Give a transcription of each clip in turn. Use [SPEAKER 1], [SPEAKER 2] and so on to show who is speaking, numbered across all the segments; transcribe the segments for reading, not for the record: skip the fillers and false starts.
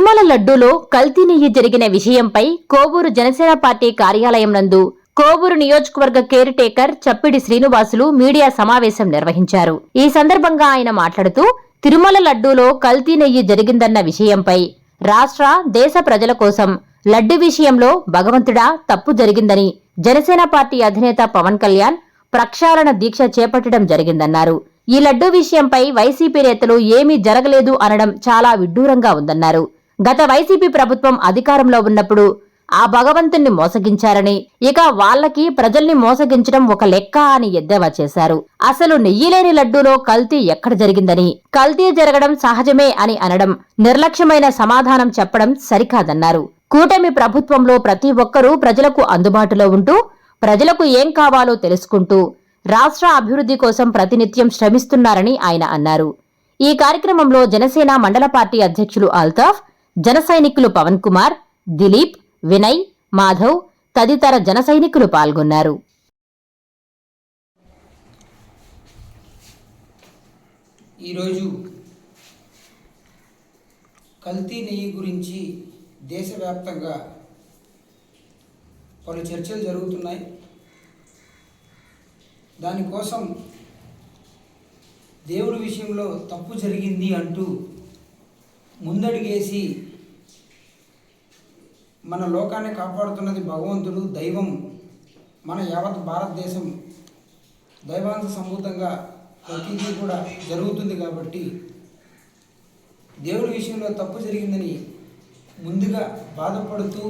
[SPEAKER 1] తిరుమల లడ్డూలో కల్తీ నెయ్యి జరిగిన విషయంపై కోవూరు జనసేన పార్టీ కార్యాలయం నందు కోవూరు నియోజకవర్గ కేర్ టేకర్ చప్పిడి శ్రీనివాసులు మీడియా సమావేశం నిర్వహించారు. ఈ సందర్భంగా ఆయన మాట్లాడుతూ తిరుమల లడ్డూలో కల్తీ నెయ్యి జరిగిందన్న విషయంపై రాష్ట్ర దేశ ప్రజల కోసం లడ్డు విషయంలో భగవంతుడా తప్పు జరిగిందని జనసేన పార్టీ అధినేత పవన్ కళ్యాణ్ ప్రక్షాళన దీక్ష చేపట్టడం జరిగిందన్నారు. ఈ లడ్డూ విషయంపై వైసీపీ నేతలు ఏమీ జరగలేదు అనడం చాలా విడ్డూరంగా ఉందన్నారు. గత వైసీపీ ప్రభుత్వం అధికారంలో ఉన్నప్పుడు ఆ భగవంతుణ్ణి మోసగించారని, ఇక వాళ్లకి ప్రజల్ని మోసగించడం ఒక లెక్క అని ఎద్దేవా చేశారు. అసలు నెయ్యి లేని లడ్డూలో కల్తీ ఎక్కడ జరిగిందని, కల్తీ జరగడం సహజమే అని అనడం, నిర్లక్ష్యమైన సమాధానం చెప్పడం సరికాదన్నారు. కూటమి ప్రభుత్వంలో ప్రతి ఒక్కరూ ప్రజలకు అందుబాటులో ఉంటూ ప్రజలకు ఏం కావాలో తెలుసుకుంటూ రాష్ట్ర అభివృద్ధి కోసం ప్రతినిత్యం శ్రమిస్తున్నారని ఆయన అన్నారు. ఈ కార్యక్రమంలో జనసేన మండల పార్టీ అధ్యక్షులు అల్తాఫ్, జన సైనికులు పవన్ కుమార్, దిలీప్, వినయ్, మాధవ్ తదితర జన సైనికులు పాల్గొన్నారు.
[SPEAKER 2] ఈరోజు కల్తీ నెయ్యి గురించి దేశవ్యాప్తంగా పలు చర్చలు జరుగుతున్నాయి. దానికోసం దేవుడి విషయంలో తప్పు జరిగింది అంటూ ముందడుగేసి మన లోకాన్ని కాపాడుతున్నది భగవంతుడు, దైవం. మన యావత్ భారతదేశం దైవాంశ సంభూతంగా ప్రతిదీ కూడా జరుగుతుంది. కాబట్టి దేవుడి విషయంలో తప్పు జరిగిందని ముందుగా బాధపడుతూ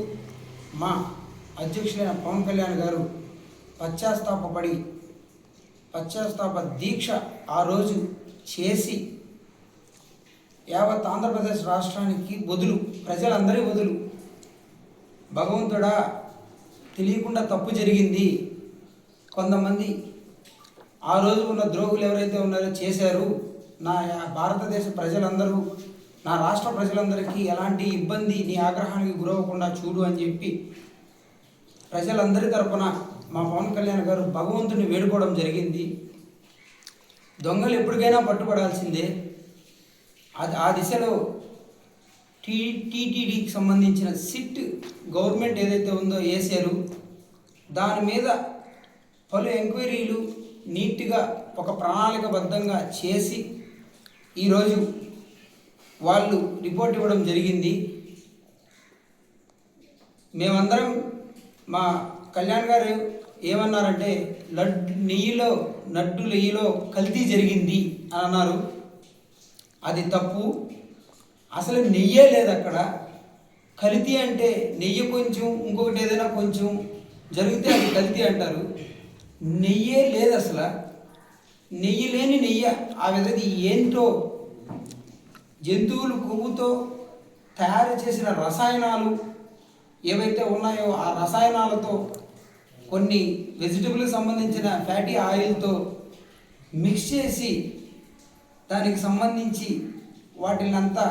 [SPEAKER 2] మా అధ్యక్షులైన పవన్ కళ్యాణ్ గారు పశ్చాత్తాప దీక్ష ఆ రోజు చేసి యావత్ ఆంధ్రప్రదేశ్ రాష్ట్రానికి బదులు, ప్రజలందరి బదులు, భగవంతుడా తెలియకుండా తప్పు జరిగింది, కొంతమంది ఆ రోజు ఉన్న ద్రోహులు ఎవరైతే ఉన్నారో చేశారు, నా భారతదేశ ప్రజలందరూ, నా రాష్ట్ర ప్రజలందరికీ ఎలాంటి ఇబ్బంది, నీ ఆగ్రహానికి గురవ్వకుండా చూడు అని చెప్పి ప్రజలందరి తరపున మా పవన్ కళ్యాణ్ గారు భగవంతుని వేడుకోవడం జరిగింది. దొంగలు ఎప్పటికైనా పట్టుబడాల్సిందే. ఆ దిశలో టీటీడీకి సంబంధించిన సిట్ గవర్నమెంట్ ఏదైతే ఉందో వేసారు, దాని మీద పలు ఎంక్వైరీలు నీట్గా ఒక ప్రణాళికబద్ధంగా చేసి ఈరోజు వాళ్ళు రిపోర్ట్ ఇవ్వడం జరిగింది. మేమందరం మా కళ్యాణ్ గారు ఏమన్నారంటే నెయ్యిలో కల్తీ జరిగింది అని అన్నారు. అది తప్పు. అసలు నెయ్యే లేదు అక్కడ. కల్తీ అంటే నెయ్యి కొంచెం, ఇంకొకటి ఏదైనా కొంచెం జరిగితే అది కల్తీ అంటారు. నెయ్యే లేదు అసలు. నెయ్యి లేని నెయ్యి ఆ విధంగా ఏంటో జంతువులు కొవ్వుతో తయారు చేసిన రసాయనాలు ఏవైతే ఉన్నాయో ఆ రసాయనాలతో కొన్ని వెజిటబుల్కి సంబంధించిన ఫ్యాటీ ఆయిల్తో మిక్స్ చేసి దానికి సంబంధించి వాటినంతా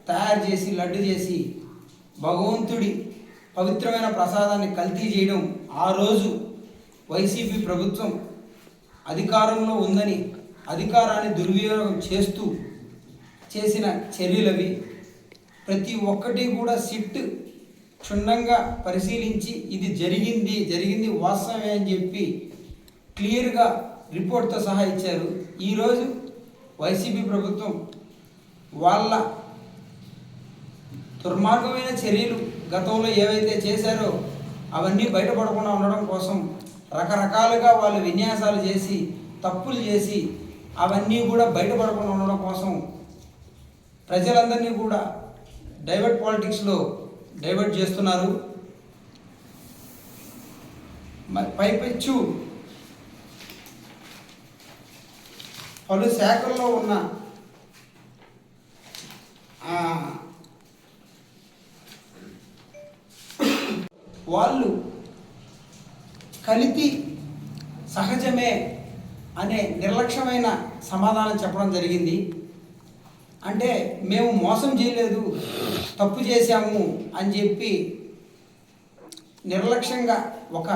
[SPEAKER 2] తయారు చేసి లడ్డు చేసి భగవంతుడి పవిత్రమైన ప్రసాదాన్ని కల్తీ చేయడం ఆ రోజు వైసీపీ ప్రభుత్వం అధికారంలో ఉందని అధికారాన్ని దుర్వినియోగం చేస్తూ చేసిన చర్యలవి. ప్రతి ఒక్కటి కూడా సిట్ క్షుణ్ణంగా పరిశీలించి ఇది జరిగింది వాస్తవమే అని చెప్పి క్లియర్గా రిపోర్ట్తో సహా ఇచ్చారు. ఈరోజు వైసీపీ ప్రభుత్వం వాళ్ళ దుర్మార్గమైన చర్యలు గతంలో ఏవైతే చేశారో అవన్నీ బయటపడకుండా ఉండడం కోసం రకరకాలుగా వాళ్ళు విన్యాసాలు చేసి తప్పులు చేసి అవన్నీ కూడా బయటపడకుండా ఉండడం కోసం ప్రజలందరినీ కూడా పాలిటిక్స్లో డైవర్ట్ చేస్తున్నారు. పైపెచ్చు పలు శాఖల్లో ఉన్న వాళ్ళు కల్తీ సహజమే అనే నిర్లక్ష్యమైన సమాధానం చెప్పడం జరిగింది. అంటే మేము మోసం చేయలేదు, తప్పు చేశాము అని చెప్పి నిర్లక్ష్యంగా ఒక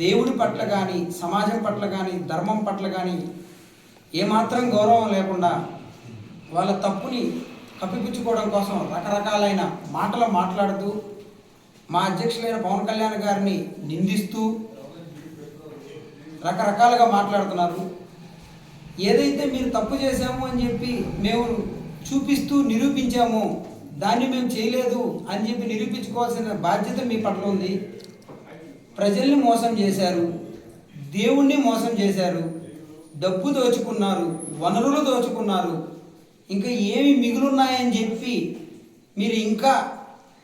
[SPEAKER 2] దేవుడి పట్ల కానీ, సమాజం పట్ల కానీ, ధర్మం పట్ల కానీ ఏమాత్రం గౌరవం లేకుండా వాళ్ళ తప్పుని కప్పిపుచ్చుకోవడం కోసం రకరకాలైన మాటలు మాట్లాడుతూ మా అధ్యక్షులైన పవన్ కళ్యాణ్ గారిని నిందిస్తూ రకరకాలుగా మాట్లాడుతున్నారు. ఏదైతే మీరు తప్పు చేశాము అని చెప్పి మేము చూపిస్తూ నిరూపించాము, దాన్ని మేము చేయలేదు అని చెప్పి నిరూపించుకోవాల్సిన బాధ్యత మీ పట్ల ఉంది. ప్రజల్ని మోసం చేశారు, దేవుణ్ణి మోసం చేశారు, డబ్బు దోచుకున్నారు, వనరులు దోచుకున్నారు, ఇంకా ఏమి మిగులున్నాయని చెప్పి మీరు ఇంకా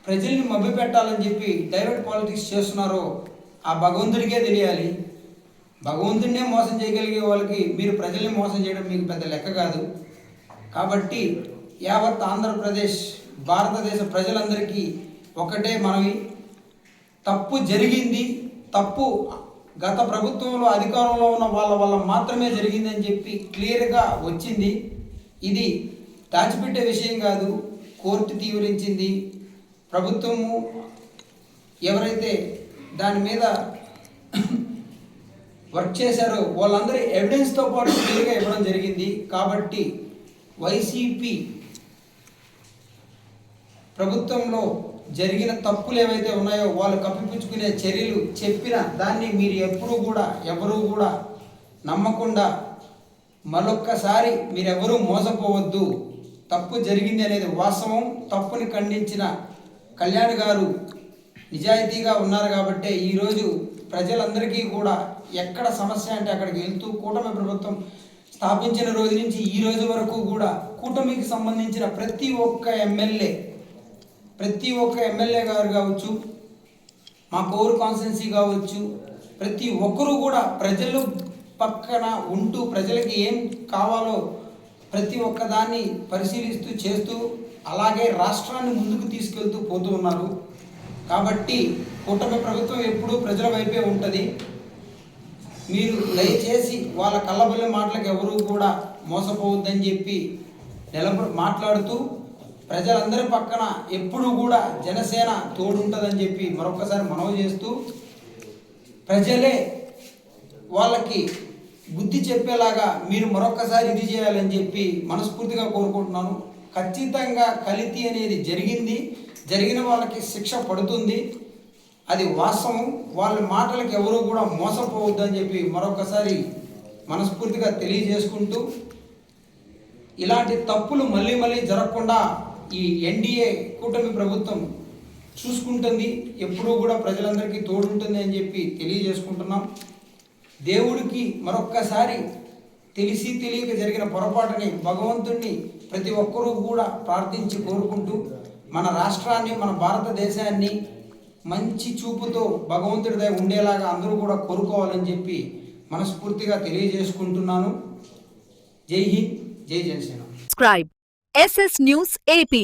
[SPEAKER 2] ప్రజల్ని మభ్యపెట్టాలని చెప్పి డైవర్ట్ పాలిటిక్స్ చేస్తున్నారో ఆ భగవంతుడికే తెలియాలి. భగవంతుడినే మోసం చేయగలిగే వాళ్ళకి మీరు ప్రజల్ని మోసం చేయడం మీకు పెద్ద లెక్క కాదు. కాబట్టి యావత్ ఆంధ్రప్రదేశ్ భారతదేశ ప్రజలందరికీ ఒకటే మనవి, తప్పు జరిగింది, తప్పు గత ప్రభుత్వంలో అధికారంలో ఉన్న వాళ్ళ వల్ల మాత్రమే జరిగిందని చెప్పి క్లియర్గా వచ్చింది. ఇది దాచిపెట్టే విషయం కాదు, కోర్టు తీవ్రించింది. ప్రభుత్వము ఎవరైతే దాని మీద వర్క్ చేశారో వాళ్ళందరూ ఎవిడెన్స్తో పాటు క్లియర్గా ఇవ్వడం జరిగింది. కాబట్టి వైసీపీ ప్రభుత్వంలో జరిగిన తప్పులు ఏవైతే ఉన్నాయో వాళ్ళు కప్పిపుచ్చుకునే చర్యలు చెప్పిన దాన్ని మీరు ఎవరూ కూడా నమ్మకుండా మరొక్కసారి మీరెవరూ మోసపోవద్దు. తప్పు జరిగింది అనేది వాస్తవం. తప్పుని ఖండించిన కళ్యాణ్ గారు నిజాయితీగా ఉన్నారు కాబట్టి ఈరోజు ప్రజలందరికీ కూడా ఎక్కడ సమస్య అంటే అక్కడికి వెళ్తూ కూటమి ప్రభుత్వం స్థాపించిన రోజు నుంచి ఈ రోజు వరకు కూడా కూటమికి సంబంధించిన ప్రతి ఒక్క ఎమ్మెల్యే గారు కావచ్చు, మా కోర్ కాన్స్టిట్యున్సీ కావచ్చు, ప్రతి ఒక్కరూ కూడా ప్రజలు పక్కన ఉంటూ ప్రజలకి ఏం కావాలో ప్రతి ఒక్కదాన్ని పరిశీలిస్తూ చేస్తూ అలాగే రాష్ట్రాన్ని ముందుకు తీసుకెళ్తూ పోతూ ఉన్నారు. కాబట్టి కూటమి ప్రభుత్వం ఎప్పుడూ ప్రజల వైపే ఉంటుంది. మీరు దయచేసి వాళ్ళ కళ్ళబొల్లి మాటలకు ఎవరూ కూడా మోసపోవద్దని చెప్పి మాట్లాడుతూ ప్రజలందరి పక్కన ఎప్పుడూ కూడా జనసేన తోడుంటుందని చెప్పి మరొకసారి మనవి చేస్తూ ప్రజలే వాళ్ళకి బుద్ధి చెప్పేలాగా మీరు మరొకసారి ఇది చేయాలని చెప్పి మనస్ఫూర్తిగా కోరుకుంటున్నాను. ఖచ్చితంగా కల్తీ అనేది జరిగిన వాళ్ళకి శిక్ష పడుతుంది, అది వాస్తవం. వాళ్ళ మాటలకు ఎవరూ కూడా మోసపోవద్దని చెప్పి మరొకసారి మనస్ఫూర్తిగా తెలియజేసుకుంటూ ఇలాంటి తప్పులు మళ్ళీ జరగకుండా ఈ ఎన్డీఏ కూటమి ప్రభుత్వం చూసుకుంటుంది, ఎప్పుడూ కూడా ప్రజలందరికీ తోడుంటుంది అని చెప్పి తెలియజేసుకుంటున్నాం. దేవుడికి మరొక్కసారి తెలిసి తెలియక జరిగిన పొరపాటుని భగవంతుణ్ణి ప్రతి ఒక్కరూ కూడా ప్రార్థించి కోరుకుంటూ మన రాష్ట్రాన్ని మన భారతదేశాన్ని మంచి చూపుతో భగవంతుడి దయ ఉండేలాగా అందరూ కూడా కోరుకోవాలని చెప్పి మనస్ఫూర్తిగా తెలియజేసుకుంటున్నాను. జై హింద్, జై Janasena.
[SPEAKER 3] Subscribe SS News AP.